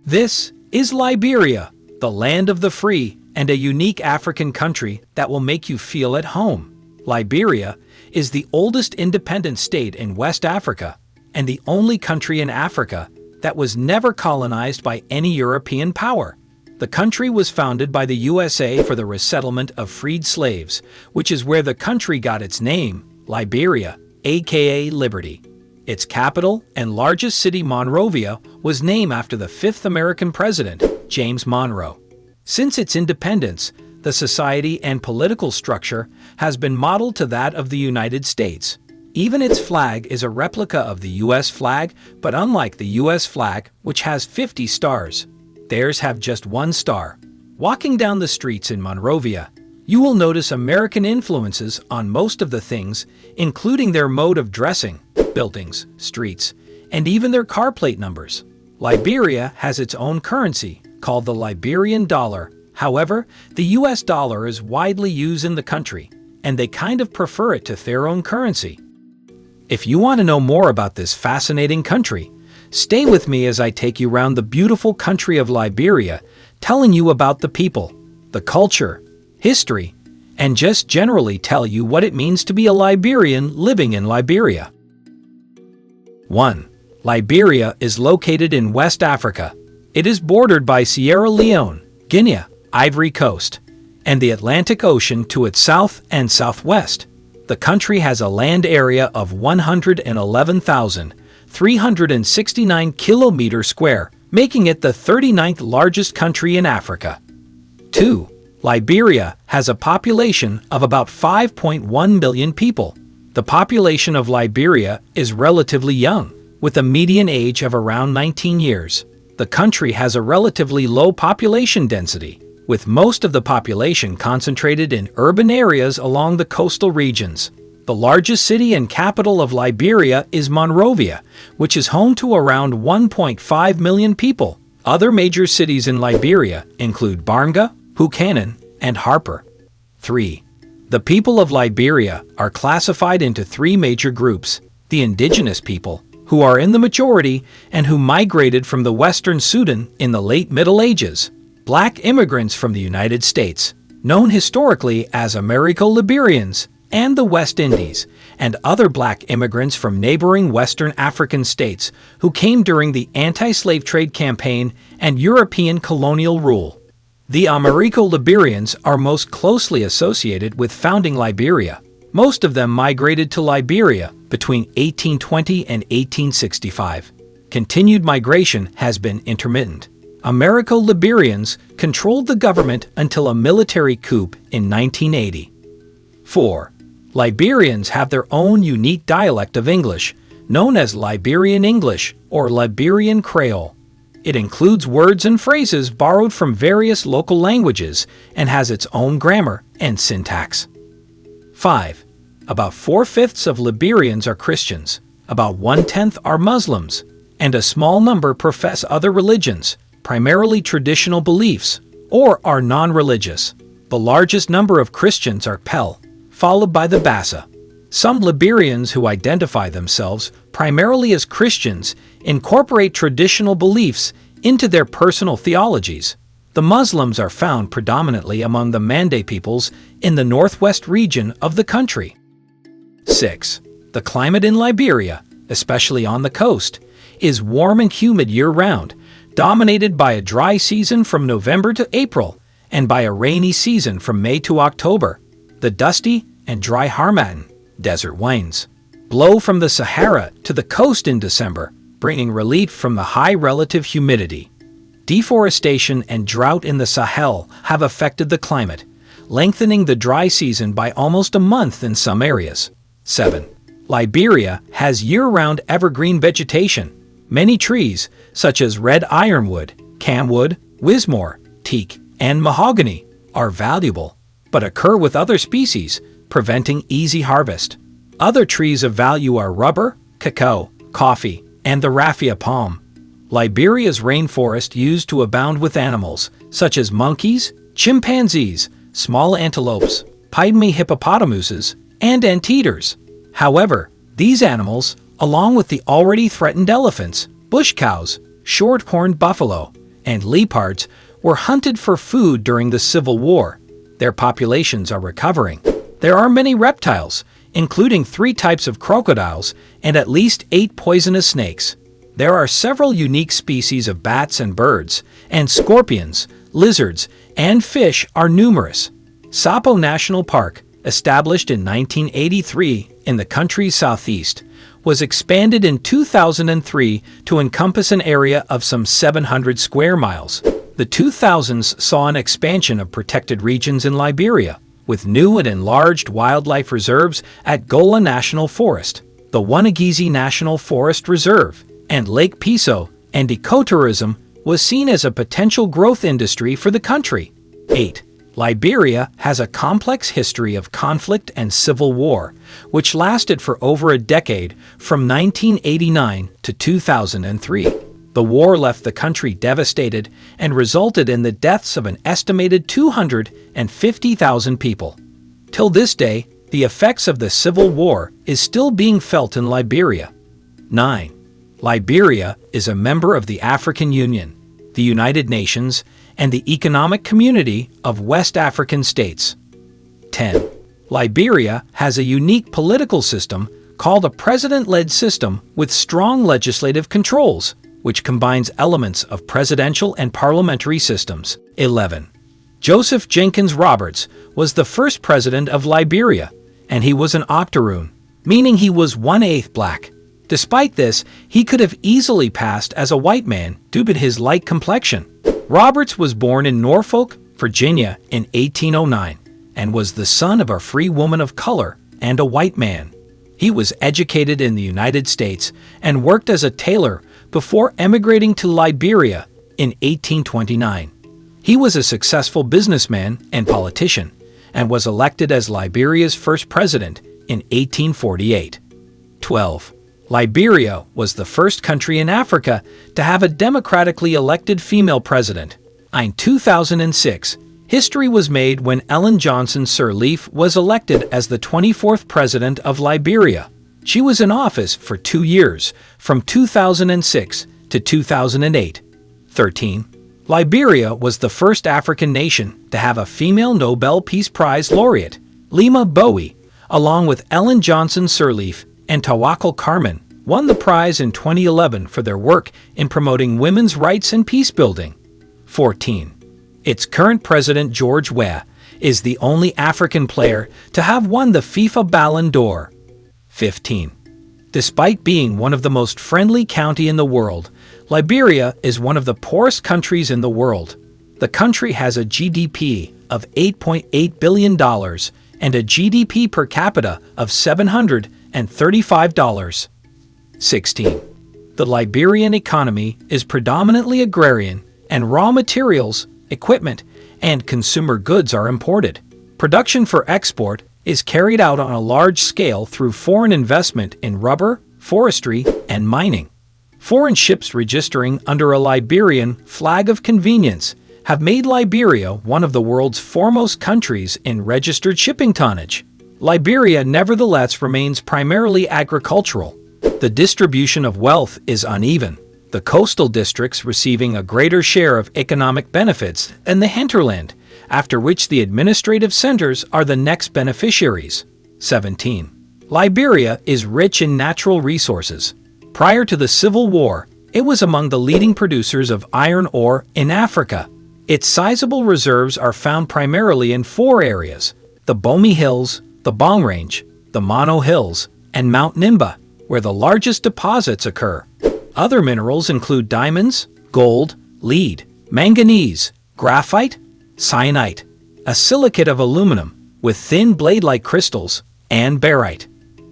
This is Liberia, the land of the free and a unique African country that will make you feel at home. Liberia is the oldest independent state in West Africa and the only country in Africa that was never colonized by any European power. The country was founded by the USA for the resettlement of freed slaves, which is where the country got its name, Liberia, aka Liberty. Its capital and largest city, Monrovia, was named after the fifth American president, James Monroe. Since its independence, the society and political structure has been modeled to that of the United States. Even its flag is a replica of the U.S. flag, but unlike the U.S. flag, which has 50 stars, theirs have just one star. Walking down the streets in Monrovia, you will notice American influences on most of the things, including their mode of dressing, buildings, streets, and even their car plate numbers. Liberia has its own currency, called the Liberian dollar. However, the US dollar is widely used in the country, and they kind of prefer it to their own currency. If you want to know more about this fascinating country, stay with me as I take you around the beautiful country of Liberia, telling you about the people, the culture, history, and just generally tell you what it means to be a Liberian living in Liberia. 1. Liberia is located in West Africa. It is bordered by Sierra Leone, Guinea, Ivory Coast, and the Atlantic Ocean to its south and southwest. The country has a land area of 111,369 kilometers square, making it the 39th largest country in Africa. 2. Liberia has a population of about 5.1 million people. The population of Liberia is relatively young, with a median age of around 19 years. The country has a relatively low population density, with most of the population concentrated in urban areas along the coastal regions. The largest city and capital of Liberia is Monrovia, which is home to around 1.5 million people. Other major cities in Liberia include Barnga, Buchanan, and Harper. 3. The people of Liberia are classified into three major groups: the indigenous people, who are in the majority and who migrated from the Western Sudan in the late Middle Ages; black immigrants from the United States, known historically as Americo-Liberians, and the West Indies; and other black immigrants from neighboring Western African states who came during the anti-slave trade campaign and European colonial rule. The Americo-Liberians are most closely associated with founding Liberia. Most of them migrated to Liberia between 1820 and 1865. Continued migration has been intermittent. Americo-Liberians controlled the government until a military coup in 1980. 4. Liberians have their own unique dialect of English, known as Liberian English or Liberian Creole. It includes words and phrases borrowed from various local languages and has its own grammar and syntax. 5. About 4/5 of Liberians are Christians, about 1/10 are Muslims, and a small number profess other religions, primarily traditional beliefs, or are non-religious. The largest number of Christians are Pel, followed by the Bassa. Some Liberians who identify themselves primarily as Christians incorporate traditional beliefs into their personal theologies. The Muslims are found predominantly among the Mande peoples in the northwest region of the country. 6. The climate in Liberia, especially on the coast, is warm and humid year-round, dominated by a dry season from November to April and by a rainy season from May to October. The dusty and dry Harmattan, desert winds, blow from the Sahara to the coast in December, bringing relief from the high relative humidity. Deforestation and drought in the Sahel have affected the climate, lengthening the dry season by almost a month in some areas. 7. Liberia has year-round evergreen vegetation. Many trees, such as red ironwood, camwood, wismore, teak, and mahogany, are valuable, but occur with other species, preventing easy harvest. Other trees of value are rubber, cacao, coffee, and the raffia palm. Liberia's rainforest used to abound with animals, such as monkeys, chimpanzees, small antelopes, pygmy hippopotamuses, and anteaters. However, these animals, along with the already threatened elephants, bush cows, short-horned buffalo, and leopards were hunted for food during the Civil War. Their populations are recovering. There are many reptiles, including 3 types of crocodiles and at least 8 poisonous snakes. There are several unique species of bats and birds, and scorpions, lizards, and fish are numerous. Sapo National Park, established in 1983 in the country's southeast, was expanded in 2003 to encompass an area of some 700 square miles. The 2000s saw an expansion of protected regions in Liberia, with new and enlarged wildlife reserves at Gola National Forest, the Wanagezi National Forest Reserve, and Lake Piso, and ecotourism was seen as a potential growth industry for the country. 8. Liberia has a complex history of conflict and civil war, which lasted for over a decade from 1989 to 2003. The war left the country devastated and resulted in the deaths of an estimated 250,000 people. Till this day, the effects of the Civil War is still being felt in Liberia. 9. Liberia is a member of the African Union, the United Nations, and the Economic Community of West African States. 10. Liberia has a unique political system called a president-led system with strong legislative controls, which combines elements of presidential and parliamentary systems. 11. Joseph Jenkins Roberts was the first president of Liberia, and he was an octoroon, meaning he was 1/8 black. Despite this, he could have easily passed as a white man due to his light complexion. Roberts was born in Norfolk, Virginia in 1809, and was the son of a free woman of color and a white man. He was educated in the United States and worked as a tailor before emigrating to Liberia in 1829. He was a successful businessman and politician, and was elected as Liberia's first president in 1848. 12. Liberia was the first country in Africa to have a democratically elected female president. In 2006, history was made when Ellen Johnson Sirleaf was elected as the 24th president of Liberia. She was in office for 2 years, from 2006 to 2008. 13. Liberia was the first African nation to have a female Nobel Peace Prize laureate. Lima Bowie, along with Ellen Johnson Sirleaf and Tawakkol Karman, won the prize in 2011 for their work in promoting women's rights and peace building. 14. Its current president, George Weah, is the only African player to have won the FIFA Ballon d'Or. 15. Despite being one of the most friendly county in the world, Liberia is one of the poorest countries in the world. The country has a GDP of $8.8 billion and a GDP per capita of $735. 16. The Liberian economy is predominantly agrarian, and raw materials, equipment, and consumer goods are imported. Production for export is carried out on a large scale through foreign investment in rubber, forestry, and mining. Foreign ships registering under a Liberian flag of convenience have made Liberia one of the world's foremost countries in registered shipping tonnage. Liberia nevertheless remains primarily agricultural. The distribution of wealth is uneven, the coastal districts receiving a greater share of economic benefits than the hinterland, after which the administrative centers are the next beneficiaries. 17. Liberia is rich in natural resources. Prior to the Civil War, it was among the leading producers of iron ore in Africa. Its sizable reserves are found primarily in 4 areas: the Bomi Hills, the Bong Range, the Mono Hills, and Mount Nimba, where the largest deposits occur. Other minerals include diamonds, gold, lead, manganese, graphite, syenite, a silicate of aluminum with thin blade-like crystals, and barite.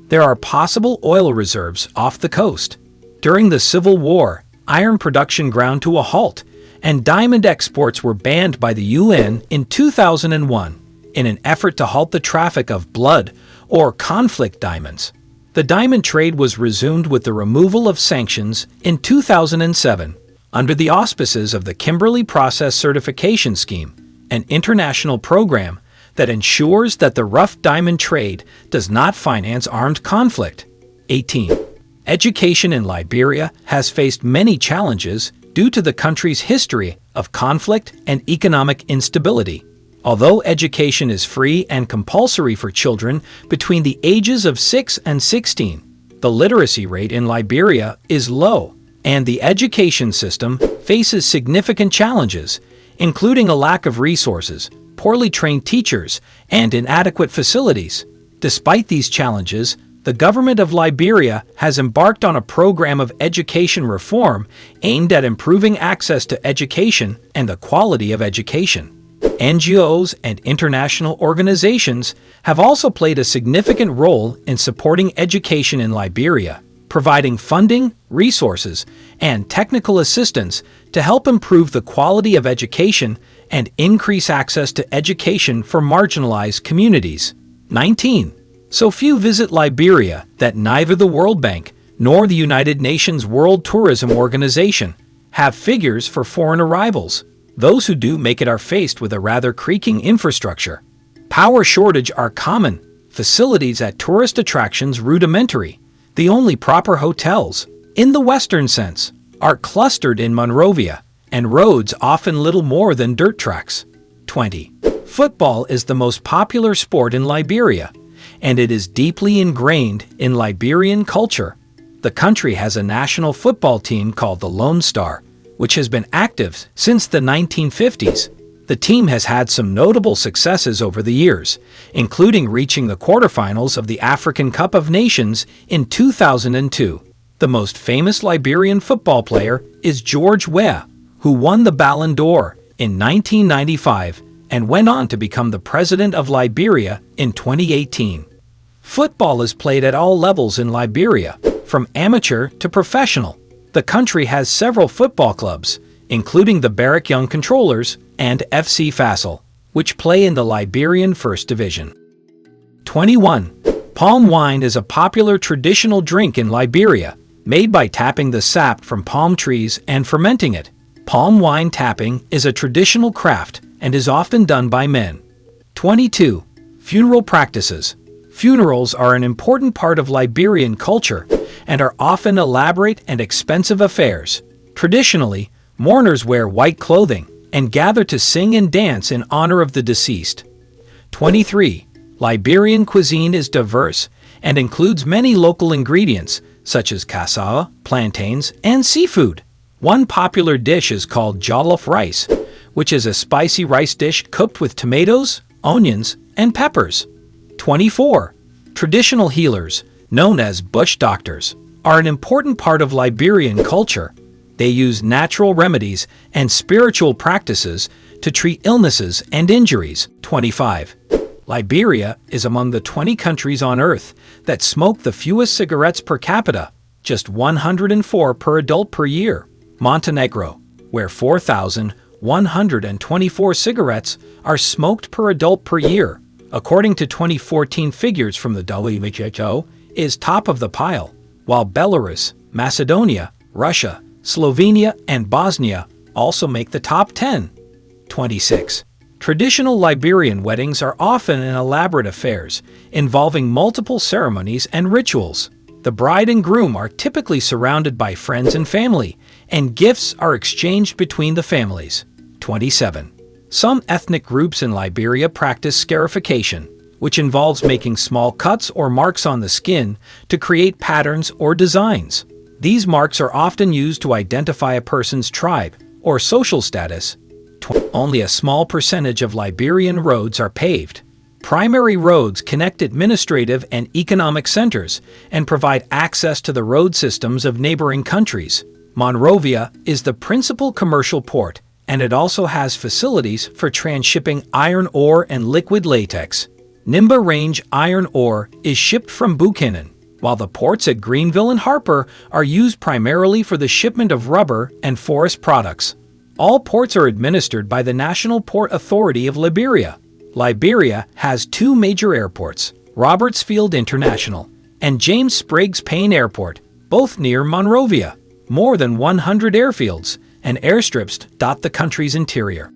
There are possible oil reserves off the coast. During the Civil War, iron production ground to a halt, and diamond exports were banned by the UN in 2001 in an effort to halt the traffic of blood or conflict diamonds. The diamond trade was resumed with the removal of sanctions in 2007 under the auspices of the Kimberley Process Certification Scheme, an international program that ensures that the rough diamond trade does not finance armed conflict. 18. Education in Liberia has faced many challenges due to the country's history of conflict and economic instability. Although education is free and compulsory for children between the ages of 6 and 16, the literacy rate in Liberia is low, and the education system faces significant challenges, including a lack of resources, poorly trained teachers, and inadequate facilities. Despite these challenges, the government of Liberia has embarked on a program of education reform aimed at improving access to education and the quality of education. NGOs and international organizations have also played a significant role in supporting education in Liberia, providing funding, resources, and technical assistance to help improve the quality of education and increase access to education for marginalized communities. 19. So few visit Liberia that neither the World Bank nor the United Nations World Tourism Organization have figures for foreign arrivals. Those who do make it are faced with a rather creaking infrastructure. Power shortage are common, facilities at tourist attractions rudimentary. The only proper hotels, in the Western sense, are clustered in Monrovia, and roads often little more than dirt tracks. 20. Football is the most popular sport in Liberia, and it is deeply ingrained in Liberian culture. The country has a national football team called the Lone Star, which has been active since the 1950s. The team has had some notable successes over the years, including reaching the quarterfinals of the African Cup of Nations in 2002. The most famous Liberian football player is George Weah, who won the Ballon d'Or in 1995 and went on to become the president of Liberia in 2018. Football is played at all levels in Liberia, from amateur to professional. The country has several football clubs, including the Barrack Young Controllers and FC Fassel, which play in the Liberian First Division. 21. Palm wine is a popular traditional drink in Liberia, made by tapping the sap from palm trees and fermenting it. Palm wine tapping is a traditional craft and is often done by men. 22. Funeral practices. Funerals are an important part of Liberian culture and are often elaborate and expensive affairs. Traditionally, mourners wear white clothing and gather to sing and dance in honor of the deceased. 23. Liberian cuisine is diverse and includes many local ingredients such as cassava, plantains, and seafood. One popular dish is called jollof rice, which is a spicy rice dish cooked with tomatoes, onions, and peppers. 24. Traditional healers, known as bush doctors, are an important part of Liberian culture. They use natural remedies and spiritual practices to treat illnesses and injuries. 25. Liberia is among the 20 countries on Earth that smoke the fewest cigarettes per capita, just 104 per adult per year. Montenegro, where 4,124 cigarettes are smoked per adult per year, according to 2014 figures from the WHO, is top of the pile, while Belarus, Macedonia, Russia, Slovenia, and Bosnia also make the top 10. 26. Traditional Liberian weddings are often elaborate affairs involving multiple ceremonies and rituals. The bride and groom are typically surrounded by friends and family, and gifts are exchanged between the families. 27. Some ethnic groups in Liberia practice scarification, which involves making small cuts or marks on the skin to create patterns or designs. These marks are often used to identify a person's tribe or social status. Only a small percentage of Liberian roads are paved. Primary roads connect administrative and economic centers and provide access to the road systems of neighboring countries. Monrovia is the principal commercial port, and it also has facilities for transshipping iron ore and liquid latex. Nimba Range iron ore is shipped from Buchanan, while the ports at Greenville and Harper are used primarily for the shipment of rubber and forest products. All ports are administered by the National Port Authority of Liberia. Liberia has two major airports, Robertsfield International and James Spriggs Payne Airport, both near Monrovia. More than 100 airfields and airstrips dot the country's interior.